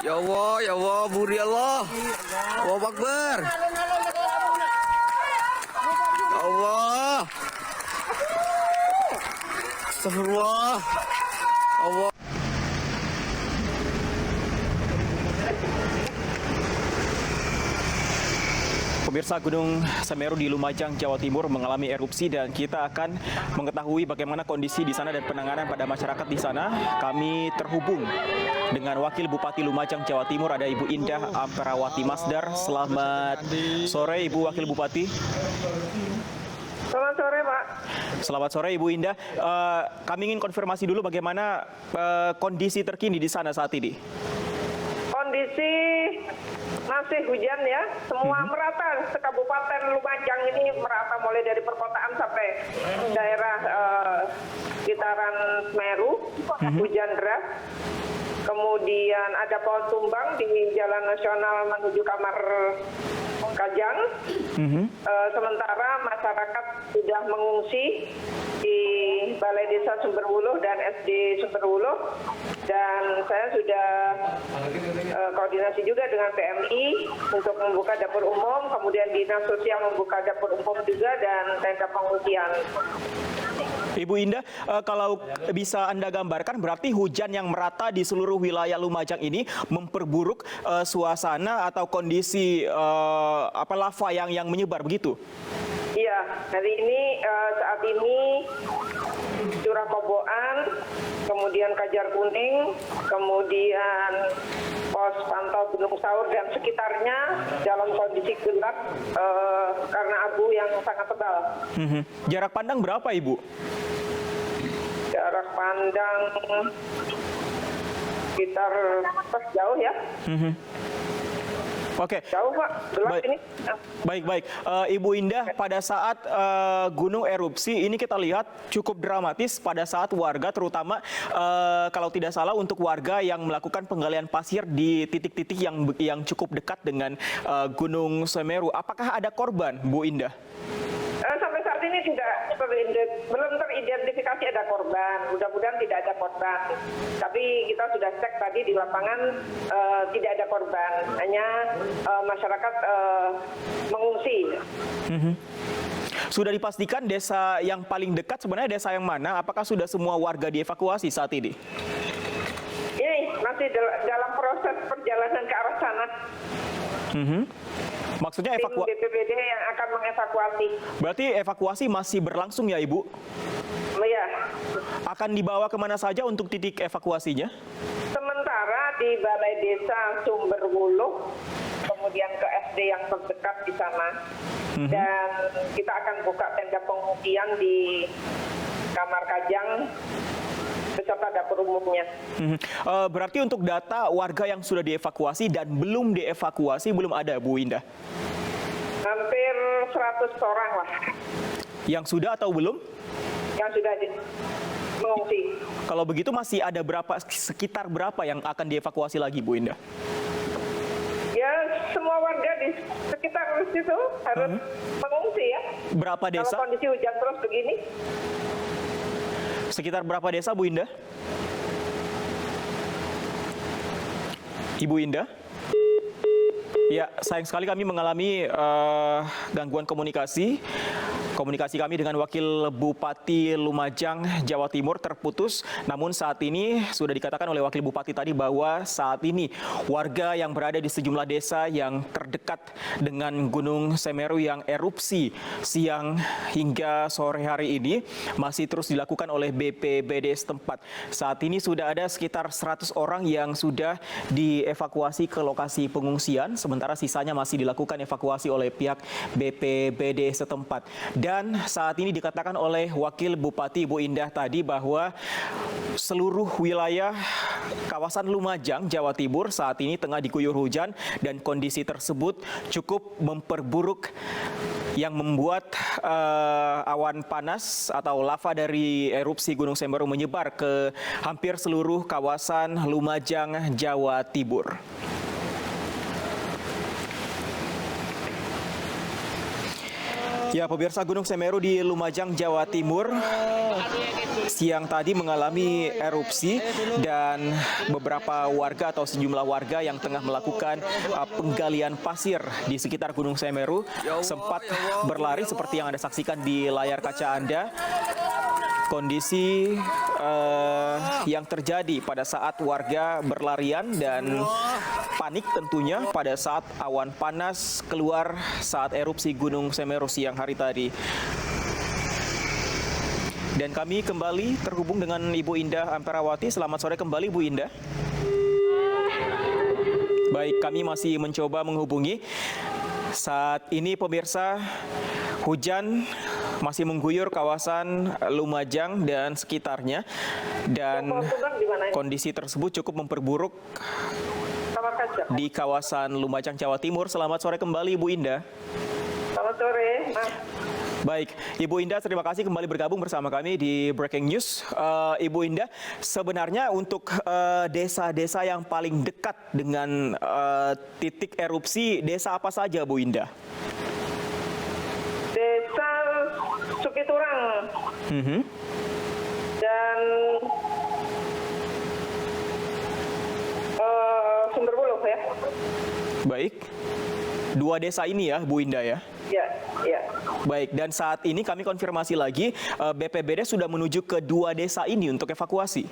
Ya Allah, buri Allah. Allahu Akbar. Ya Allah. Astagfirullah. Allah. Pemirsa, Gunung Semeru di Lumajang, Jawa Timur mengalami erupsi dan kita akan mengetahui bagaimana kondisi di sana dan penanganan pada masyarakat di sana. Kami terhubung dengan Wakil Bupati Lumajang, Jawa Timur, ada Ibu Indah Amperawati Masdar. Selamat sore, Ibu Wakil Bupati. Selamat sore, Pak. Selamat sore, Ibu Indah. Kami ingin konfirmasi dulu bagaimana kondisi terkini di sana saat ini. Kondisi masih hujan ya, semua merata, sekabupaten Lumajang ini merata mulai dari perkotaan sampai daerah sekitaran Semeru, hujan deras. Kemudian ada pohon tumbang di Jalan Nasional menuju Kamar Kajang. Sementara masyarakat sudah mengungsi di Balai Desa Sumberwuluh dan SD Sumberwuluh, dan saya sudah koordinasi juga dengan PMI untuk membuka dapur umum, kemudian Dinas Sosial membuka dapur umum juga dan tenda pengungsian. Ibu Indah, kalau bisa Anda gambarkan, berarti hujan yang merata di seluruh wilayah Lumajang ini memperburuk suasana atau kondisi lava yang menyebar begitu? Iya, saat ini Curah Koboan, kemudian Kajar Kuning, kemudian pos pantau Gunung Saur dan sekitarnya dalam kondisi gelap karena abu yang sangat tebal. Jarak pandang berapa, Ibu? Jarak pandang sekitar jauh ya. Oke. Jauh, Pak. Gelap ini. Baik. Ibu Indah, pada saat gunung erupsi ini kita lihat cukup dramatis pada saat warga, terutama kalau tidak salah untuk warga yang melakukan penggalian pasir di titik-titik yang cukup dekat dengan Gunung Semeru. Apakah ada korban, Bu Indah? Sampai saat ini belum teridentifikasi ada korban. Mudah-mudahan tidak ada korban. Tapi kita sudah cek tadi di lapangan tidak ada korban. Hanya masyarakat mengungsi. Sudah dipastikan desa yang paling dekat sebenarnya desa yang mana? Apakah sudah semua warga dievakuasi saat ini? Ini masih dalam proses perjalanan ke arah sana. Maksudnya Tim BPBD yang akan mengevakuasi. Berarti evakuasi masih berlangsung ya, Ibu? Iya. Akan dibawa kemana saja untuk titik evakuasinya? Sementara di Balai Desa Sumberwuluh, kemudian ke SD yang terdekat di sana. Dan kita akan buka tenda pengungsian di Kamar Kajang beserta dapur umumnya. Berarti untuk data warga yang sudah dievakuasi dan belum dievakuasi belum ada, Bu Indah? Hampir 100 orang lah. Yang sudah atau belum? Yang sudah mengungsi. Kalau begitu masih ada sekitar berapa yang akan dievakuasi lagi, Bu Indah? Ya, semua warga di sekitar situ harus mengungsi ya. Berapa desa? Kalau kondisi hujan terus begini. Sekitar berapa desa, Bu Indah? Ibu Indah? Ya, sayang sekali kami mengalami gangguan komunikasi. Komunikasi kami dengan Wakil Bupati Lumajang, Jawa Timur terputus. Namun saat ini sudah dikatakan oleh Wakil Bupati tadi bahwa saat ini warga yang berada di sejumlah desa yang terdekat dengan Gunung Semeru yang erupsi siang hingga sore hari ini masih terus dilakukan oleh BPBD setempat. Saat ini sudah ada sekitar 100 orang yang sudah dievakuasi ke lokasi pengungsian, sementara sisanya masih dilakukan evakuasi oleh pihak BPBD setempat. Dan saat ini dikatakan oleh Wakil Bupati Ibu Indah tadi bahwa seluruh wilayah kawasan Lumajang, Jawa Timur saat ini tengah diguyur hujan dan kondisi tersebut cukup memperburuk yang membuat awan panas atau lava dari erupsi Gunung Semeru menyebar ke hampir seluruh kawasan Lumajang, Jawa Timur. Ya, pemirsa, Gunung Semeru di Lumajang, Jawa Timur siang tadi mengalami erupsi dan beberapa warga atau sejumlah warga yang tengah melakukan penggalian pasir di sekitar Gunung Semeru sempat berlari seperti yang Anda saksikan di layar kaca Anda. Kondisi yang terjadi pada saat warga berlarian dan panik tentunya pada saat awan panas keluar saat erupsi Gunung Semeru siang hari tadi. Dan kami kembali terhubung dengan Ibu Indah Amperawati. Selamat sore kembali, Bu Indah. Baik, kami masih mencoba menghubungi. Saat ini pemirsa, hujan masih mengguyur kawasan Lumajang dan sekitarnya. Dan kondisi tersebut cukup memperburuk di kawasan Lumajang, Jawa Timur. Selamat sore kembali, Ibu Indah. Selamat sore, Mas. Baik, Ibu Indah, terima kasih kembali bergabung bersama kami di Breaking News. Ibu Indah, sebenarnya untuk desa-desa yang paling dekat dengan titik erupsi, desa apa saja, Bu Indah? Desa Sukiturang dan Sumberbuluh ya. Baik, dua desa ini ya, Bu Indah ya? Ya. Baik, dan saat ini kami konfirmasi lagi, BPBD sudah menuju ke dua desa ini untuk evakuasi.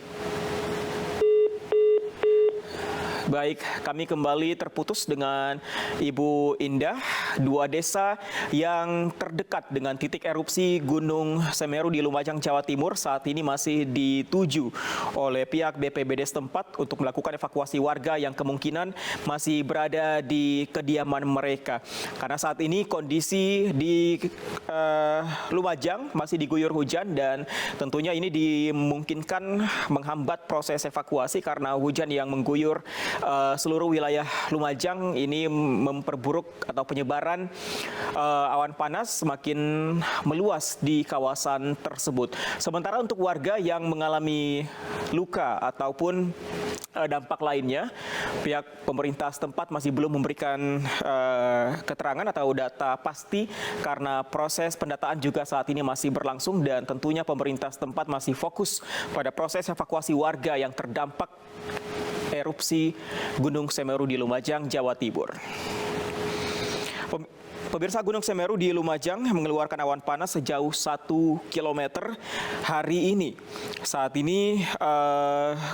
Baik, kami kembali terputus dengan Ibu Indah. Dua desa yang terdekat dengan titik erupsi Gunung Semeru di Lumajang, Jawa Timur saat ini masih dituju oleh pihak BPBD setempat untuk melakukan evakuasi warga yang kemungkinan masih berada di kediaman mereka. Karena saat ini kondisi di Lumajang masih diguyur hujan dan tentunya ini dimungkinkan menghambat proses evakuasi karena hujan yang mengguyur seluruh wilayah Lumajang ini memperburuk atau penyebaran awan panas semakin meluas di kawasan tersebut. Sementara untuk warga yang mengalami luka ataupun dampak lainnya, pihak pemerintah setempat masih belum memberikan keterangan atau data pasti karena proses pendataan juga saat ini masih berlangsung dan tentunya pemerintah setempat masih fokus pada proses evakuasi warga yang terdampak erupsi Gunung Semeru di Lumajang, Jawa Timur. Pemirsa, Gunung Semeru di Lumajang mengeluarkan awan panas sejauh 1 km hari ini. Saat ini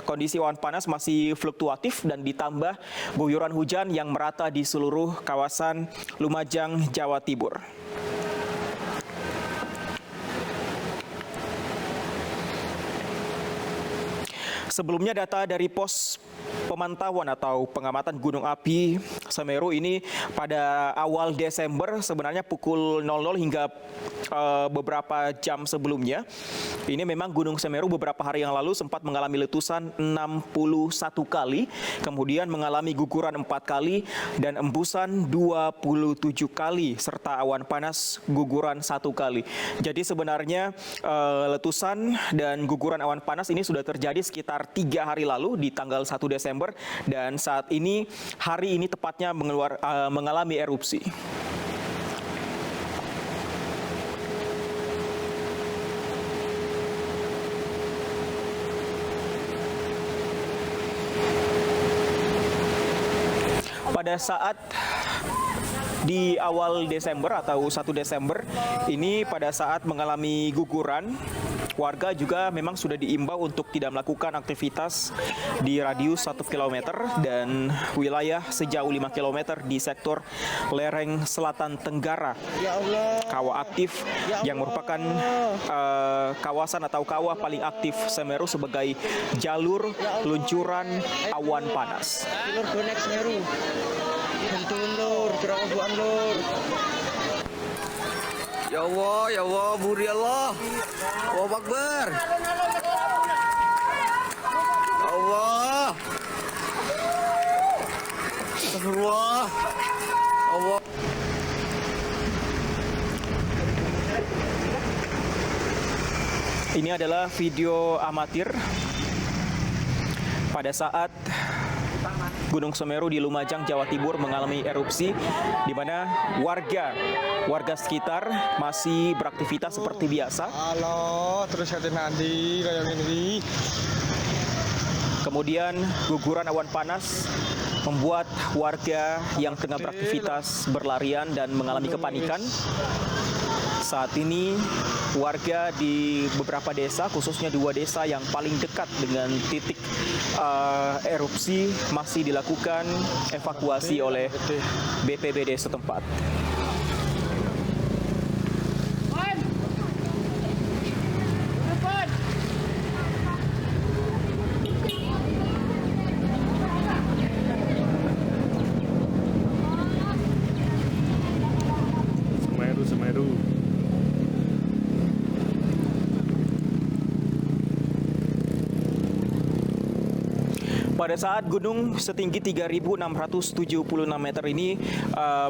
kondisi awan panas masih fluktuatif dan ditambah guyuran hujan yang merata di seluruh kawasan Lumajang, Jawa Timur. Sebelumnya data dari pos pemantauan atau pengamatan gunung api Semeru ini pada awal Desember sebenarnya pukul 00 hingga beberapa jam sebelumnya. Ini memang Gunung Semeru beberapa hari yang lalu sempat mengalami letusan 61 kali, kemudian mengalami guguran 4 kali dan embusan 27 kali serta awan panas guguran 1 kali. Jadi sebenarnya letusan dan guguran awan panas ini sudah terjadi sekitar 3 hari lalu di tanggal 1 Desember dan saat ini hari ini tepatnya mengalami erupsi. Pada saat di awal Desember atau 1 Desember ini pada saat mengalami guguran, warga juga memang sudah diimbau untuk tidak melakukan aktivitas di radius 1 km dan wilayah sejauh 5 km di sektor lereng selatan Tenggara. Kawah aktif yang merupakan kawasan atau kawah paling aktif Semeru sebagai jalur luncuran awan panas. Ya Allah, Buri Allah. Allahu Akbar. Allah. Astagfirullah. Allah. Ini adalah video amatir pada saat Gunung Semeru di Lumajang, Jawa Timur mengalami erupsi, di mana warga sekitar masih beraktivitas seperti biasa. Halo, terus hati nanti kayak gini. Kemudian guguran awan panas membuat warga yang tengah beraktivitas berlarian dan mengalami kepanikan. Saat ini warga di beberapa desa, khususnya 2 desa yang paling dekat dengan titik erupsi, masih dilakukan evakuasi oleh BPBD setempat. Semeru. Pada saat gunung setinggi 3.676 meter ini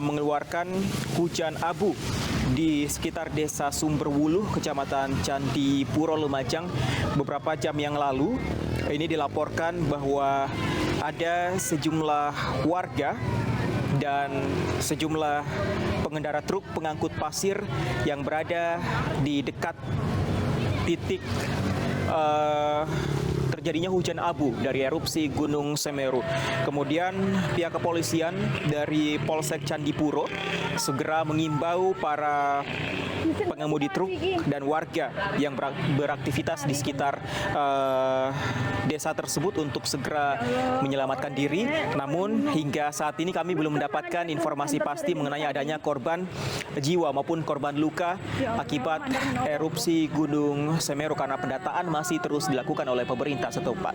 mengeluarkan hujan abu di sekitar desa Sumberwuluh, Kecamatan Candipuro, Lumajang beberapa jam yang lalu. Ini dilaporkan bahwa ada sejumlah warga dan sejumlah pengendara truk pengangkut pasir yang berada di dekat titik terjadinya hujan abu dari erupsi Gunung Semeru. Kemudian pihak kepolisian dari Polsek Candipuro segera mengimbau para pengemudi truk dan warga yang beraktivitas di sekitar desa tersebut untuk segera menyelamatkan diri. Namun hingga saat ini kami belum mendapatkan informasi pasti mengenai adanya korban jiwa maupun korban luka akibat erupsi Gunung Semeru, karena pendataan masih terus dilakukan oleh pemerintah setempat.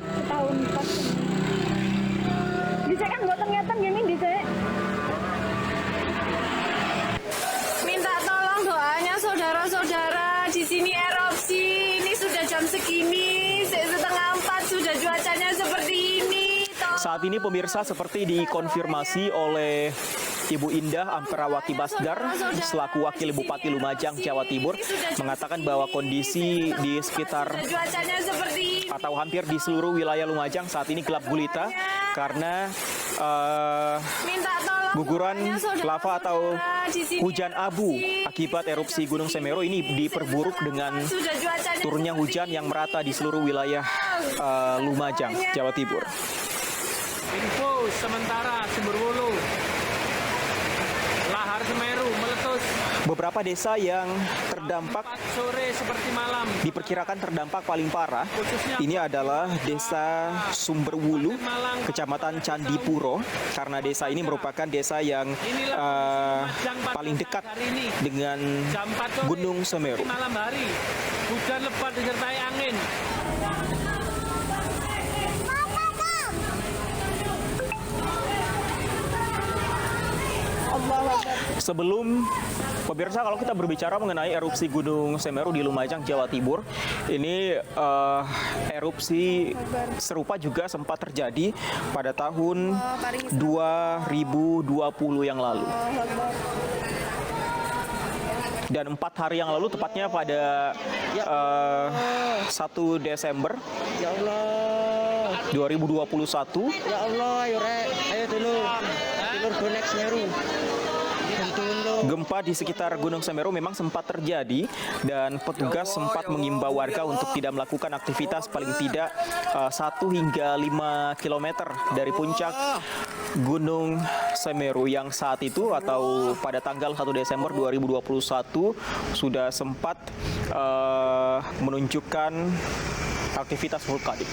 Bisa kan gotong-gotong gini bisa. Minta tolong doanya saudara-saudara, di sini erupsi. Ini sudah jam segini, 3:30 sudah cuacanya seperti ini. Saat ini pemirsa seperti dikonfirmasi oleh Ibu Indah Amperawati Basdar selaku Wakil Bupati Lumajang, Jawa Timur, mengatakan bahwa kondisi di sekitar atau hampir di seluruh wilayah Lumajang saat ini gelap gulita karena guguran lava atau hujan abu akibat erupsi Gunung Semeru ini diperburuk dengan turunnya hujan yang merata di seluruh wilayah Lumajang, Jawa Timur. Info sementara Sumberwuluh, lahar Semeru meletus. Beberapa desa yang terdampak Sore seperti malam. diperkirakan terdampak paling parah. Ini adalah desa Sumberwuluh, Kecamatan Candipuro, karena desa ini merupakan desa yang paling dekat dengan Gunung Semeru. Malam hari hujan lebat disertai angin. Sebelum pemirsa, kalau kita berbicara mengenai erupsi Gunung Semeru di Lumajang, Jawa Timur, ini erupsi serupa juga sempat terjadi pada tahun 2020 yang lalu. Dan 4 hari yang lalu, tepatnya pada 1 Desember 2021. Ya Allah, ayo dulu bonek Semeru. Gempa di sekitar Gunung Semeru memang sempat terjadi dan petugas sempat mengimbau warga untuk tidak melakukan aktivitas paling tidak 1 hingga 5 km dari puncak Gunung Semeru yang saat itu atau pada tanggal 1 Desember 2021 sudah sempat menunjukkan aktivitas vulkanik.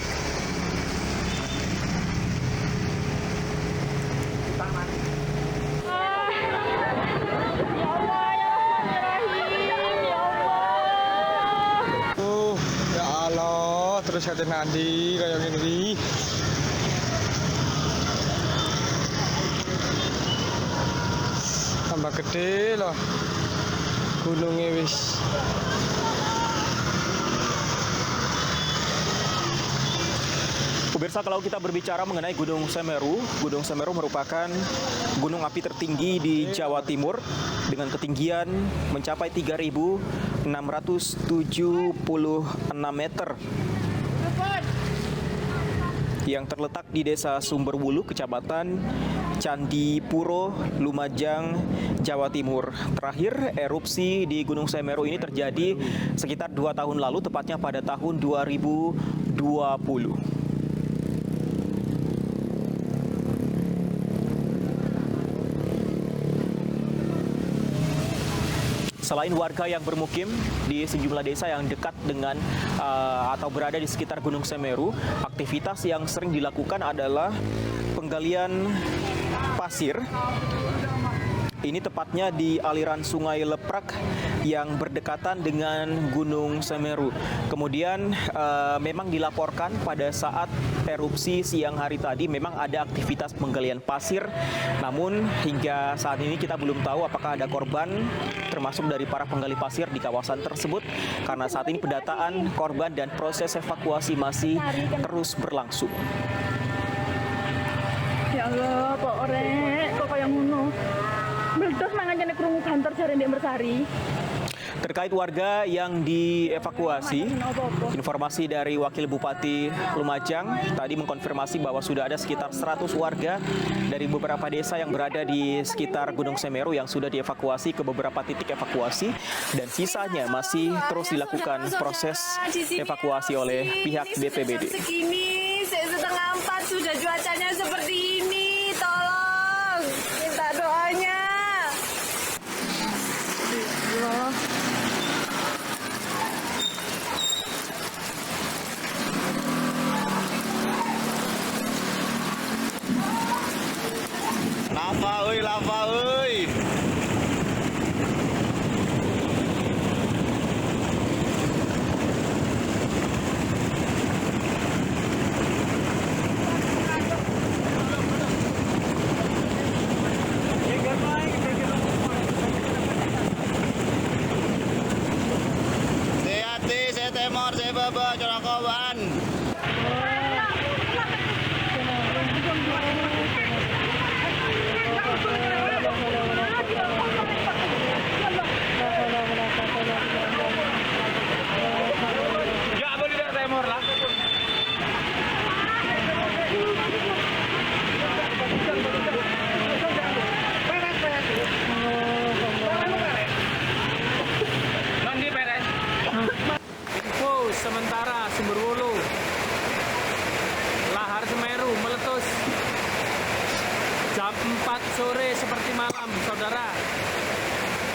Terus hati nanti kayak gini. Tambah gede loh gunungnya wis. Pemirsa, kalau kita berbicara mengenai Gunung Semeru merupakan gunung api tertinggi di Jawa Timur dengan ketinggian mencapai 3.676 meter. yang terletak di Desa Sumberwulu, Kecamatan Candipuro, Lumajang, Jawa Timur. Terakhir, erupsi di Gunung Semeru ini terjadi sekitar 2 tahun lalu, tepatnya pada tahun 2020. Selain warga yang bermukim di sejumlah desa yang dekat dengan atau berada di sekitar Gunung Semeru, aktivitas yang sering dilakukan adalah penggalian pasir. Ini tepatnya di aliran Sungai Leprak yang berdekatan dengan Gunung Semeru. Kemudian memang dilaporkan pada saat erupsi siang hari tadi memang ada aktivitas penggalian pasir. Namun hingga saat ini kita belum tahu apakah ada korban termasuk dari para penggali pasir di kawasan tersebut, karena saat ini pendataan korban dan proses evakuasi masih terus berlangsung. Ya Allah, kok orek, kok kayak ngono. Meledos mangane krungu banter jare Ndek Mersari. Terkait warga yang dievakuasi, informasi dari Wakil Bupati Lumajang tadi mengkonfirmasi bahwa sudah ada sekitar 100 warga dari beberapa desa yang berada di sekitar Gunung Semeru yang sudah dievakuasi ke beberapa titik evakuasi, dan sisanya masih terus dilakukan proses evakuasi oleh pihak BPBD. Segini, setengah 4 sudah cuacanya seperti ini. Tolong, minta doanya. Lava oi. Hati-hati, saya temor, saya baba, corakoban. Info sementara Sumberwulu, lahar Semeru meletus jam 4 sore seperti malam, saudara.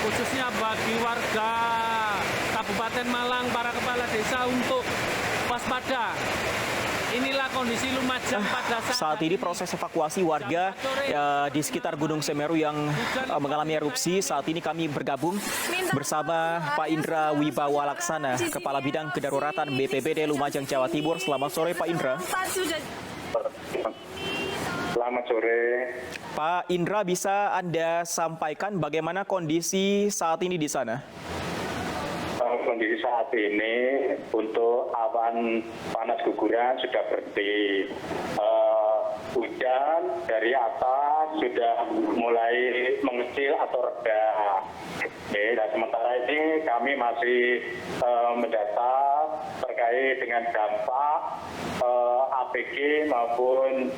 Khususnya bagi warga Kabupaten Malang, para kepala desa untuk waspada. Inilah kondisi Lumajang pada Saat ini proses evakuasi warga di sekitar Gunung Semeru yang mengalami erupsi. Saat ini kami bergabung bersama Pak Indra Wibawa Laksana, Kepala Bidang Kedaruratan BPBD Lumajang, Jawa Timur. Selamat sore Pak Indra. Selamat sore. Pak Indra, bisa Anda sampaikan bagaimana kondisi saat ini di sana? Kondisi saat ini untuk awan panas guguran sudah berhenti. Hujan dari atas sudah mulai mengecil atau reda. Dan sementara ini kami masih mendata terkait dengan dampak APG maupun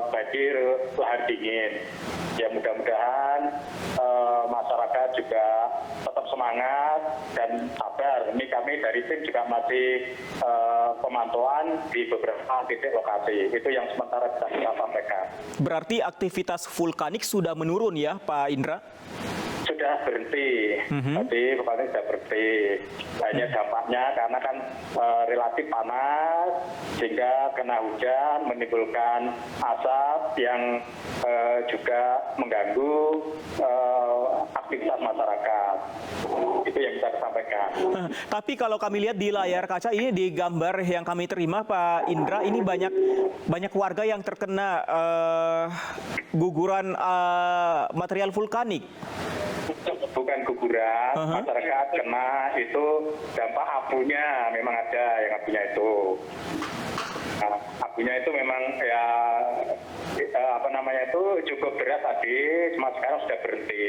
banjir lahar dingin. Ya mudah-mudahan masyarakat juga tetap semangat dan sabar. Ini kami dari tim juga masih pemantauan di beberapa titik lokasi. Itu yang sementara bisa kita sampaikan. Berarti aktivitas vulkanik sudah menurun ya Pak Indra? Sudah berhenti, tadi kemarin sudah berhenti. Hanya dampaknya karena kan relatif panas sehingga kena hujan menimbulkan asap yang juga mengganggu aktivitas masyarakat. Itu yang bisa disampaikan. Tapi kalau kami lihat di layar kaca ini, di gambar yang kami terima Pak Indra, ini banyak warga yang terkena guguran material vulkanik. Bukan guguran, masyarakat kena itu dampak abunya, memang ada yang abunya itu. Nah, abunya itu memang ya cukup berat tadi, cuma sekarang sudah berhenti.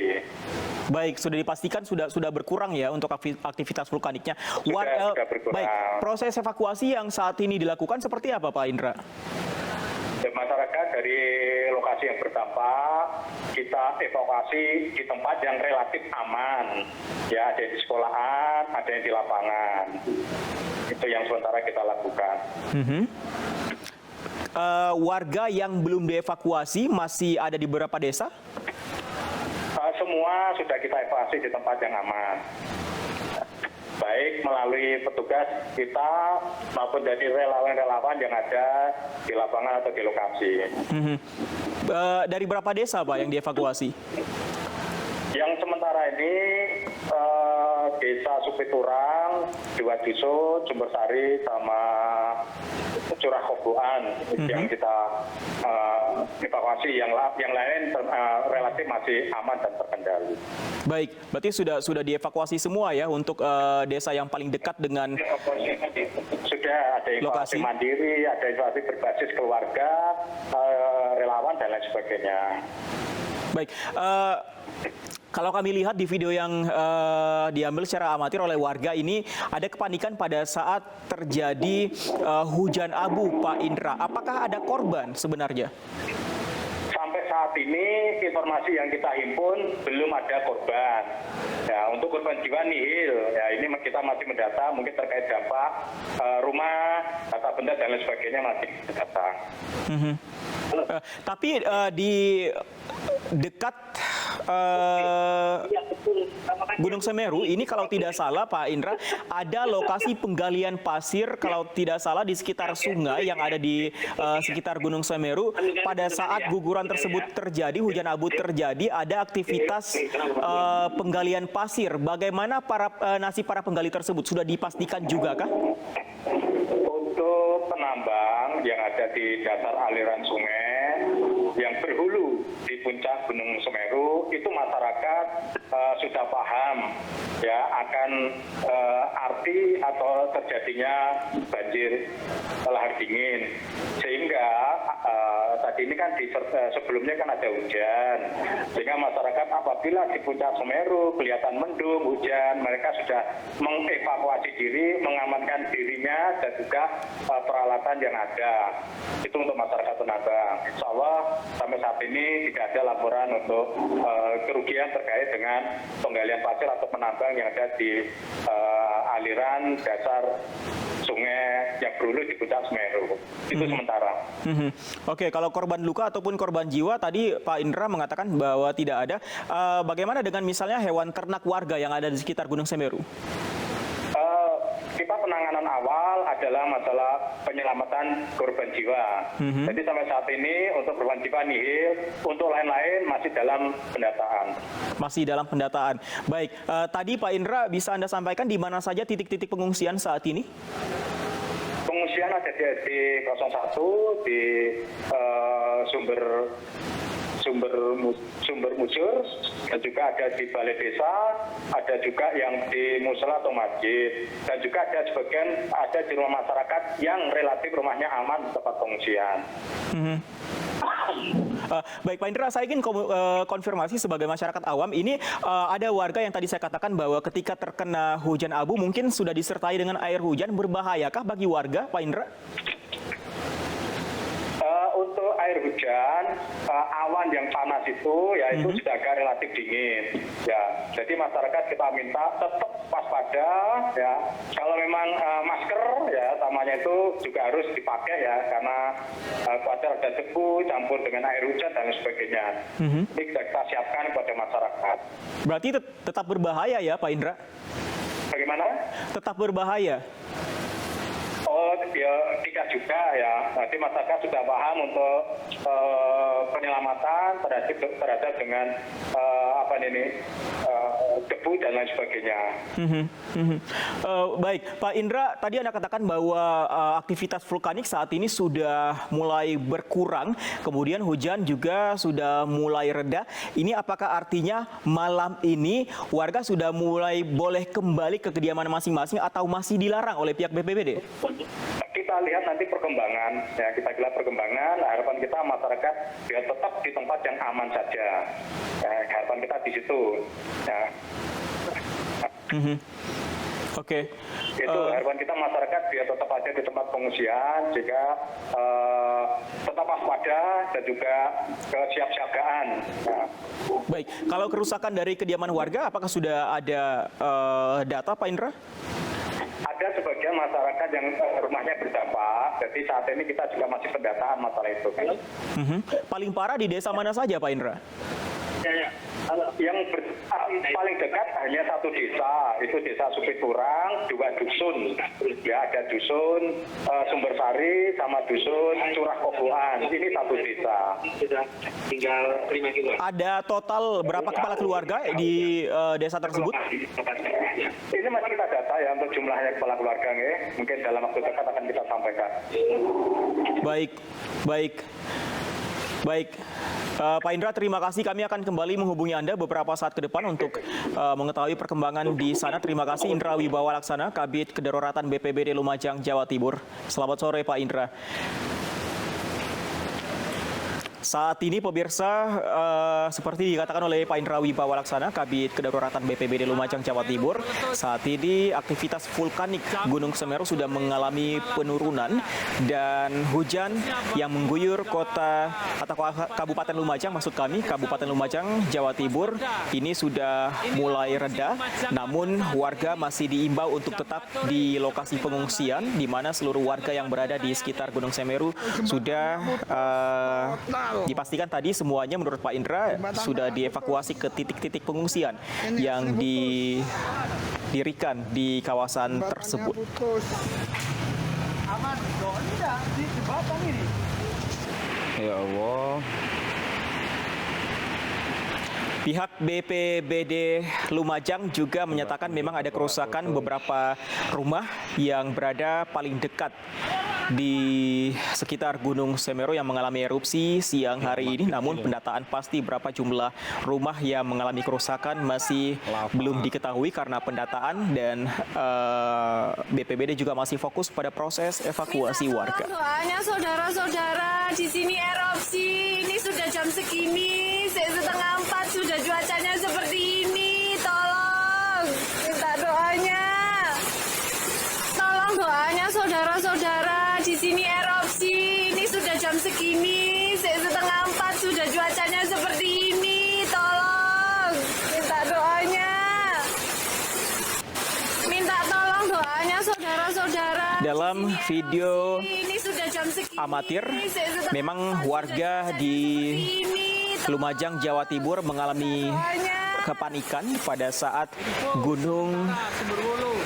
Baik, sudah dipastikan sudah berkurang ya untuk aktivitas vulkaniknya. Sudah berkurang. Baik, proses evakuasi yang saat ini dilakukan seperti apa, Pak Indra? Masyarakat dari lokasi yang berdampak kita evakuasi di tempat yang relatif aman, ya, ada di sekolahan, ada yang di lapangan. Itu yang sementara kita lakukan. Warga yang belum dievakuasi masih ada di beberapa desa? Semua sudah kita evakuasi di tempat yang aman. Baik melalui petugas kita maupun dari relawan-relawan yang ada di lapangan atau di lokasi. Dari berapa desa, Pak, yang dievakuasi? Yang sementara ini Desa Supiturang, Dua Dusun, Jumbersari, sama Curah Koboan yang kita evakuasi. Yang lain relatif masih aman dan terkendali. Baik, berarti sudah dievakuasi semua ya untuk desa yang paling dekat dengan sudah ada evakuasi mandiri, ada evakuasi berbasis keluarga, relawan dan lain sebagainya. Baik, kalau kami lihat di video yang diambil secara amatir oleh warga ini, ada kepanikan pada saat terjadi hujan abu, Pak Indra. Apakah ada korban sebenarnya? Sampai saat ini informasi yang kita himpun belum ada korban. Ya, untuk korban jiwa nihil. Ya, ini kita masih mendata, mungkin terkait dampak rumah, tata benda dan lain sebagainya masih datang. Tapi di dekat Gunung Semeru ini kalau tidak salah, Pak Indra, ada lokasi penggalian pasir kalau tidak salah di sekitar sungai yang ada di sekitar Gunung Semeru. Pada saat guguran tersebut terjadi, hujan abu terjadi, ada aktivitas penggalian pasir. Bagaimana nasib para penggali tersebut? Sudah dipastikan juga kah? Untuk penambang yang ada di dasar aliran sungai yang berhulu di puncak Gunung Semeru, itu masyarakat sudah paham ya akan arti atau terjadinya banjir lahar dingin, sehingga tadi ini kan sebelumnya kan ada hujan, sehingga masyarakat apabila di puncak Semeru kelihatan mendung, hujan, mereka sudah mengevakuasi diri, mengamankan dirinya dan juga peralatan yang ada. Itu untuk masyarakat penambang. Insya Allah sampai saat ini tidak ada laporan untuk kerugian terkait dengan penggalian pasir atau penambang yang ada di aliran dasar sungai yang berhulu di puncak Semeru. Itu sementara. Oke, kalau korban luka ataupun korban jiwa tadi Pak Indra mengatakan bahwa tidak ada. Bagaimana dengan misalnya hewan ternak warga yang ada di sekitar Gunung Semeru? Kita penanganan awal adalah masalah penyelamatan korban jiwa. Jadi sampai saat ini untuk korban jiwa nihil, untuk lain-lain masih dalam pendataan. Masih dalam pendataan. Baik, tadi Pak Indra bisa Anda sampaikan di mana saja titik-titik pengungsian saat ini? Pengungsian ada di SD 01, di sumber Mujur, dan juga ada di balai desa, ada juga yang di musala atau masjid, dan juga ada sebagian ada di rumah masyarakat yang relatif rumahnya aman di tempat pengungsian. Baik Pak Indra, saya ingin konfirmasi sebagai masyarakat awam, ini ada warga yang tadi saya katakan bahwa ketika terkena hujan abu mungkin sudah disertai dengan air hujan, berbahayakah bagi warga, Pak Indra? Untuk air hujan, awan yang panas itu ya itu sudah agak relatif dingin. Ya, jadi masyarakat kita minta tetap waspada ya. Kalau memang masker ya tamanya itu juga harus dipakai ya karena khawatir ada debu campur dengan air hujan dan sebagainya. Ini kita siapkan kepada masyarakat. Berarti tetap berbahaya ya Pak Indra? Bagaimana? Tetap berbahaya. Oh, ya, tidak juga ya. Nanti masyarakat sudah paham untuk penyelamatan terhadap dengan debu dan lain sebagainya. Baik, Pak Indra, tadi Anda katakan bahwa aktivitas vulkanik saat ini sudah mulai berkurang, kemudian hujan juga sudah mulai reda. Ini apakah artinya malam ini warga sudah mulai boleh kembali ke kediaman masing-masing atau masih dilarang oleh pihak BPBD? Kita kita lihat nanti perkembangan, ya kita lihat perkembangan. Harapan kita masyarakat biar tetap di tempat yang aman saja. Harapan kita di situ. Ya. Oke. Itu harapan kita masyarakat biar tetap aja di tempat pengungsian, jika tetap waspada dan juga kesiapsiagaan. Nah. Baik, kalau kerusakan dari kediaman warga, apakah sudah ada data, Pak Indra? Ada sebagian masyarakat yang rumahnya berdampak, jadi saat ini kita juga masih pendataan masalah itu. Paling parah di desa mana saja, Pak Indra? Yang paling dekat hanya satu desa, itu desa Supiturang, 2 dusun. Ya, ada dusun Sumbersari sama dusun Curah Koboan. Ini satu desa. Tinggal 5 kilo. Ada total berapa kepala keluarga di desa tersebut? Ini masih kita data ya untuk jumlahnya kepala keluarga, ya. Mungkin dalam waktu dekat akan kita sampaikan. Baik. Pak Indra, terima kasih. Kami akan kembali menghubungi Anda beberapa saat ke depan untuk mengetahui perkembangan di sana. Terima kasih Indra Wibawa Laksana, Kabid Kedaruratan BPBD Lumajang, Jawa Timur. Selamat sore, Pak Indra. Saat ini pemirsa, seperti dikatakan oleh Pak Indra Wibawa Laksana, Kabid Kedaruratan BPBD Lumajang, Jawa Timur, saat ini aktivitas vulkanik Gunung Semeru sudah mengalami penurunan dan hujan yang mengguyur kota atau Kabupaten Lumajang, maksud kami Kabupaten Lumajang, Jawa Timur, ini sudah mulai reda. Namun warga masih diimbau untuk tetap di lokasi pengungsian, di mana seluruh warga yang berada di sekitar Gunung Semeru sudah dipastikan tadi semuanya menurut Pak Indra sudah dievakuasi ke titik-titik pengungsian yang didirikan di kawasan tersebut. Ya Allah. Pihak BPBD Lumajang juga menyatakan memang ada kerusakan beberapa rumah yang berada paling dekat di sekitar Gunung Semeru yang mengalami erupsi siang hari ini. Namun pendataan pasti berapa jumlah rumah yang mengalami kerusakan masih belum diketahui karena pendataan, dan BPBD juga masih fokus pada proses evakuasi warga. Doanya saudara-saudara, di sini erupsi, ini sudah jam segini, 3:30 sudah cuacanya seperti ini. Tolong minta doanya. Tolong doanya saudara-saudara, di sini erupsi, ini sudah jam segini, 3:30 sudah cuacanya seperti ini. Tolong minta doanya. Minta tolong doanya saudara-saudara. Dalam video Ini sudah jam segini, amatir, 3:30 memang warga di Lumajang, Jawa Timur mengalami kepanikan pada saat Gunung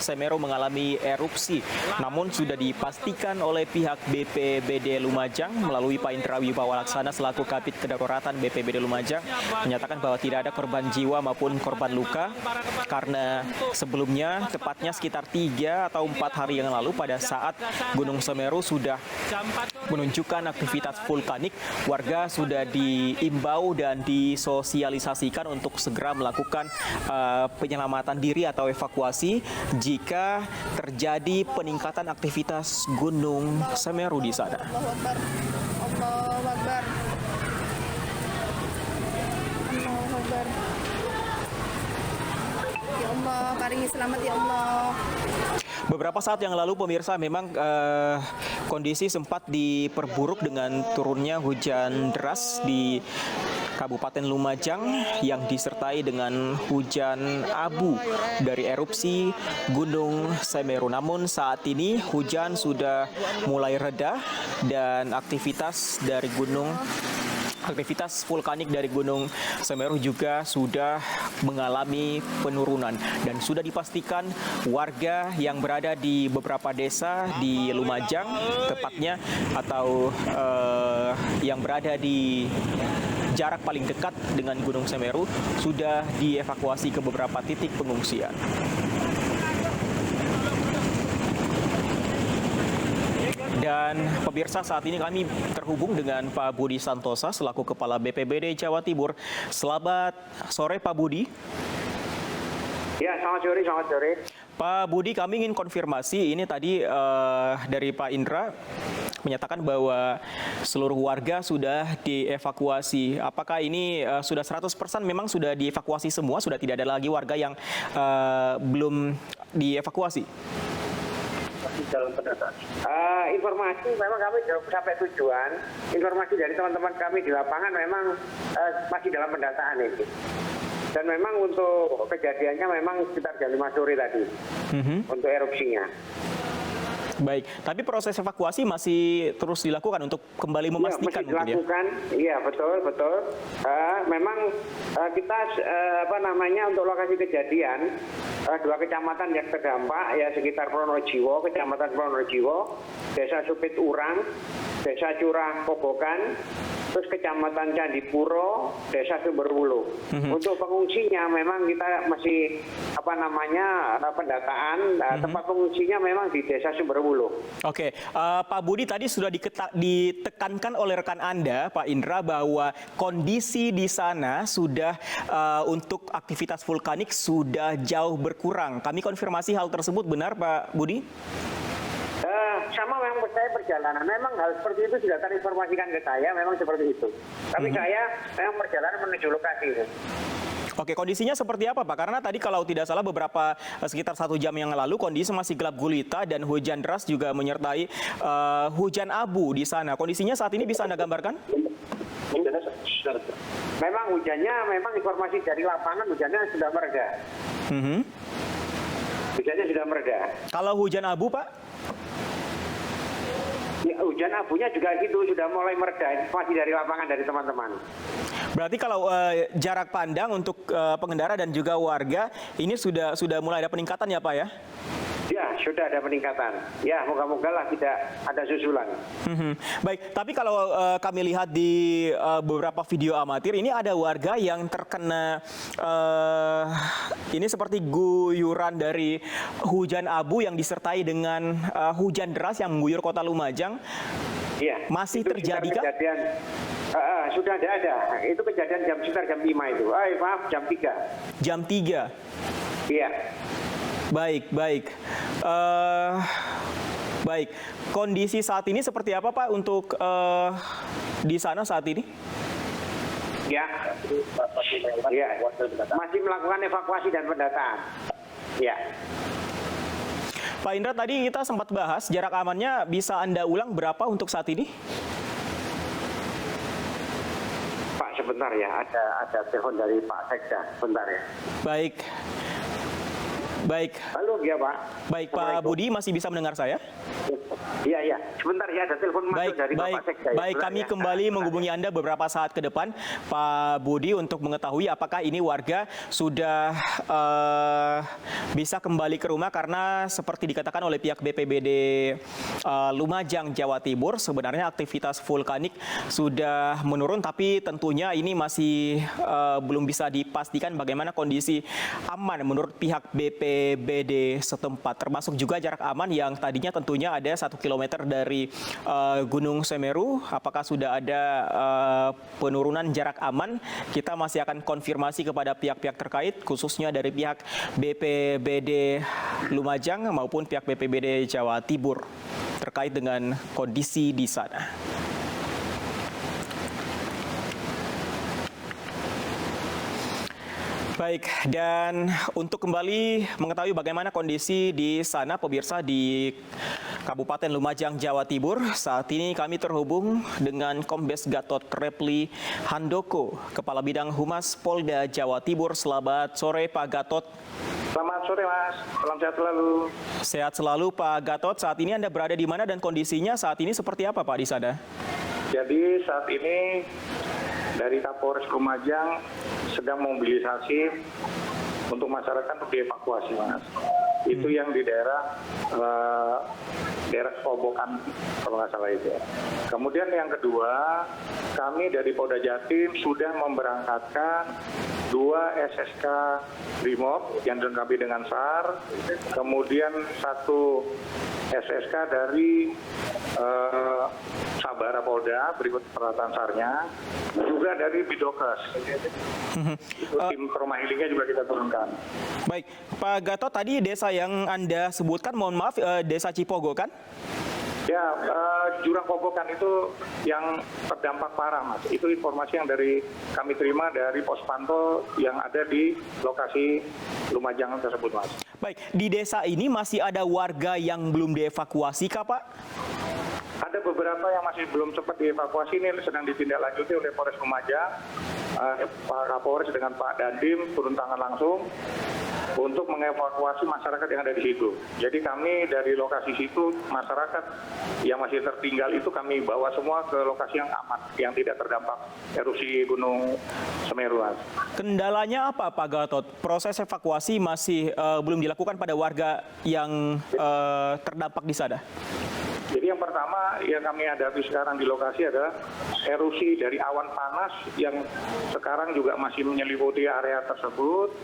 Semeru mengalami erupsi. Namun sudah dipastikan oleh pihak BPBD Lumajang melalui Pak Indra Wibawa Laksana selaku Kabid Kedaruratan BPBD Lumajang menyatakan bahwa tidak ada korban jiwa maupun korban luka, karena sebelumnya tepatnya sekitar 3 atau 4 hari yang lalu pada saat Gunung Semeru sudah menunjukkan aktivitas vulkanik, warga sudah diimbau dan disosialisasikan untuk segera melakukan penyelamatan diri atau evakuasi jika terjadi peningkatan aktivitas Gunung Semeru di sana. Allahu Akbar. Allahu Akbar. Allahu Akbar. Ya Allah, paringi selamat ya Allah. Beberapa saat yang lalu pemirsa memang kondisi sempat diperburuk dengan turunnya hujan deras di Kabupaten Lumajang yang disertai dengan hujan abu dari erupsi Gunung Semeru. Namun saat ini hujan sudah mulai reda dan aktivitas vulkanik dari Gunung Semeru juga sudah mengalami penurunan, dan sudah dipastikan warga yang berada di beberapa desa di Lumajang tepatnya atau yang berada di jarak paling dekat dengan Gunung Semeru sudah dievakuasi ke beberapa titik pengungsian. Dan pemirsa, saat ini kami terhubung dengan Pak Budi Santosa selaku Kepala BPBD Jawa Timur. Selamat sore Pak Budi. Ya, selamat sore. Pak Budi, kami ingin konfirmasi ini tadi dari Pak Indra menyatakan bahwa seluruh warga sudah dievakuasi. Apakah ini sudah 100% memang sudah dievakuasi semua, sudah tidak ada lagi warga yang belum dievakuasi? Informasi memang kami belum sampai tujuan. Informasi dari teman-teman kami di lapangan memang masih dalam pendataan ini. Dan memang untuk kejadiannya memang sekitar jam 5 sore tadi untuk erupsinya. Baik, tapi proses evakuasi masih terus dilakukan untuk kembali memastikan. Ya, masih dilakukan, iya betul. Memang kita untuk lokasi kejadian 2 kecamatan yang terdampak ya sekitar Pronojiwo, Kecamatan Pronojiwo, Desa Supit Urang, Desa Curah Kobokan, terus Kecamatan Candipuro, Desa Sumberwulu. Untuk pengungsinya memang kita masih pendataan tempat pengungsinya memang di Desa Sumberwulu. Oke, Pak Budi tadi sudah ditekankan oleh rekan Anda, Pak Indra, bahwa kondisi di sana sudah untuk aktivitas vulkanik sudah jauh berkurang. Kami konfirmasi hal tersebut benar, Pak Budi? Sama memang saya perjalanan, memang hal seperti itu sudah terinformasikan ke saya, memang seperti itu. Tapi saya memang perjalanan menuju lokasi. Oke, kondisinya seperti apa, Pak? Karena tadi kalau tidak salah beberapa sekitar 1 jam yang lalu kondisi masih gelap gulita dan hujan deras juga menyertai hujan abu di sana. Kondisinya saat ini bisa Anda gambarkan? Memang hujannya, memang informasi dari lapangan hujannya sudah mereda. Hujannya sudah mereda. Kalau hujan abu, Pak? Ya, hujan abunya juga gitu, sudah mulai mereda. Informasi dari lapangan dari teman-teman. Berarti kalau jarak pandang untuk pengendara dan juga warga ini sudah mulai ada peningkatan ya, Pak ya? Ya, sudah ada peningkatan. Ya, moga-moga lah tidak ada susulan. Baik, tapi kalau kami lihat di beberapa video amatir, ini ada warga yang terkena ini seperti guyuran dari hujan abu yang disertai dengan hujan deras yang mengguyur kota Lumajang. Iya. Masih terjadi kah? Sudah ada. Itu kejadian sekitar jam 5 itu. Jam 3. Jam 3? Iya. Baik. Baik. Kondisi saat ini seperti apa, Pak, untuk di sana saat ini? Ya. Masih melakukan evakuasi dan pendataan. Ya. Pak Indra, tadi kita sempat bahas jarak amannya, bisa Anda ulang berapa untuk saat ini? Pak, sebentar ya, ada telepon dari Pak Sekda, sebentar ya. Baik. Halo, ya Pak. Baik, Pak Budi masih bisa mendengar saya? Iya. Sebentar ya, ada telepon masuk dari Bapak Sekda. Baik, kami kembali menghubungi Anda beberapa saat ke depan, Pak Budi, untuk mengetahui apakah ini warga sudah bisa kembali ke rumah, karena seperti dikatakan oleh pihak BPBD Lumajang, Jawa Timur, sebenarnya aktivitas vulkanik sudah menurun, tapi tentunya ini masih belum bisa dipastikan bagaimana kondisi aman menurut pihak BPBD setempat, termasuk juga jarak aman yang tadinya tentunya ada 1 kilometer dari Gunung Semeru. Apakah sudah ada penurunan jarak aman? Kita masih akan konfirmasi kepada pihak-pihak terkait, khususnya dari pihak BPBD Lumajang maupun pihak BPBD Jawa Timur terkait dengan kondisi di sana. Baik, dan untuk kembali mengetahui bagaimana kondisi di sana, pemirsa, di Kabupaten Lumajang, Jawa Timur, saat ini kami terhubung dengan Kombes Gatot Repli Handoko, Kepala Bidang Humas Polda Jawa Timur. Selamat sore, Pak Gatot. Selamat sore, Mas. Salam sehat selalu. Sehat selalu, Pak Gatot. Saat ini Anda berada di mana dan kondisinya saat ini seperti apa, Pak, di sana? Jadi saat ini dari Kapolres Lumajang sedang mobilisasi untuk masyarakat untuk dievakuasi, Mas. Itu yang di daerah Kobokan, kalau nggak salah itu. Kemudian yang kedua, kami dari Polda Jatim sudah memberangkatkan 2 SSK Brimob yang dilengkapi dengan SAR, kemudian 1 SSK dari Sabara Polda, berikut peralatan SAR-nya, juga dari Bidokes. Tim trauma healingnya juga kita turunkan. Baik, Pak Gatot, tadi desa yang Anda sebutkan, mohon maaf, desa Cipogo kan? Ya, Jurang Kobokan itu yang terdampak parah, Mas. Itu informasi yang kami terima dari pos pantau yang ada di lokasi Lumajang tersebut, Mas. Baik, di desa ini masih ada warga yang belum dievakuasi kah, Pak? Ada beberapa yang masih belum sempat dievakuasi, ini sedang ditindaklanjuti oleh Polres Lumajang. Pak Kapolres dengan Pak Dandim turun tangan langsung untuk mengevakuasi masyarakat yang ada di situ. Jadi kami dari lokasi situ, masyarakat yang masih tertinggal itu kami bawa semua ke lokasi yang aman, yang tidak terdampak erupsi Gunung Semeru. Kendalanya apa, Pak Gatot? Proses evakuasi masih belum dilakukan pada warga yang terdampak di sana? Jadi yang pertama yang kami hadapi sekarang di lokasi adalah erupsi dari awan panas yang sekarang juga masih menyelimuti area tersebut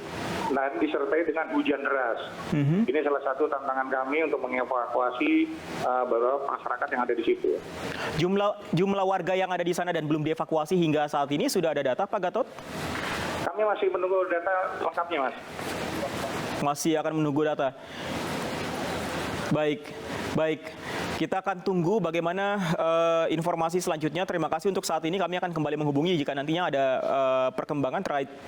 dan disertai dengan hujan deras. Ini salah satu tantangan kami untuk mengevakuasi beberapa masyarakat yang ada di situ. Jumlah warga yang ada di sana dan belum dievakuasi hingga saat ini sudah ada data, Pak Gatot? Kami masih menunggu data lengkapnya, Mas. Masih akan menunggu data. Baik. Kita akan tunggu bagaimana informasi selanjutnya. Terima kasih untuk saat ini. Kami akan kembali menghubungi jika nantinya ada perkembangan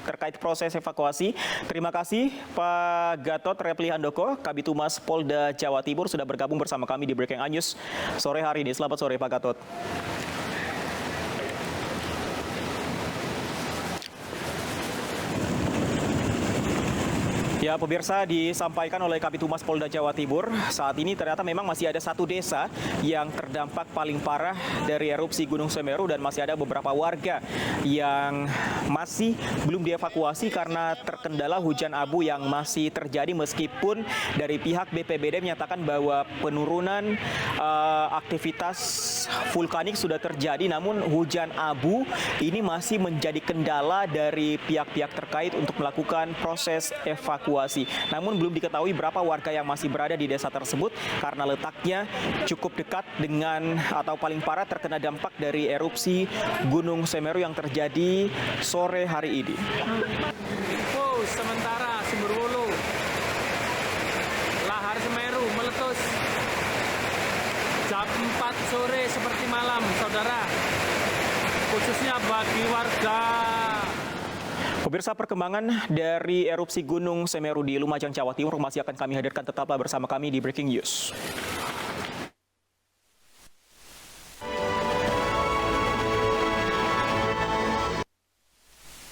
terkait proses evakuasi. Terima kasih Pak Gatot Repli Handoko, Kabid Humas Polda Jawa Timur sudah bergabung bersama kami di Breaking News sore hari ini. Selamat sore Pak Gatot. Ya, pemirsa, disampaikan oleh Kabid Humas Polda Jawa Timur, saat ini ternyata memang masih ada satu desa yang terdampak paling parah dari erupsi Gunung Semeru dan masih ada beberapa warga yang masih belum dievakuasi karena terkendala hujan abu yang masih terjadi meskipun dari pihak BPBD menyatakan bahwa penurunan aktivitas vulkanik sudah terjadi, namun hujan abu ini masih menjadi kendala dari pihak-pihak terkait untuk melakukan proses evakuasi. Namun belum diketahui berapa warga yang masih berada di desa tersebut karena letaknya cukup dekat dengan atau paling parah terkena dampak dari erupsi Gunung Semeru yang terjadi sore hari ini. Sementara Sumberwulu, lahar Semeru meletus jam 4 sore seperti malam, saudara. Khususnya bagi warga. Pemirsa, perkembangan dari erupsi Gunung Semeru di Lumajang, Jawa Timur masih akan kami hadirkan. Tetaplah bersama kami di Breaking News.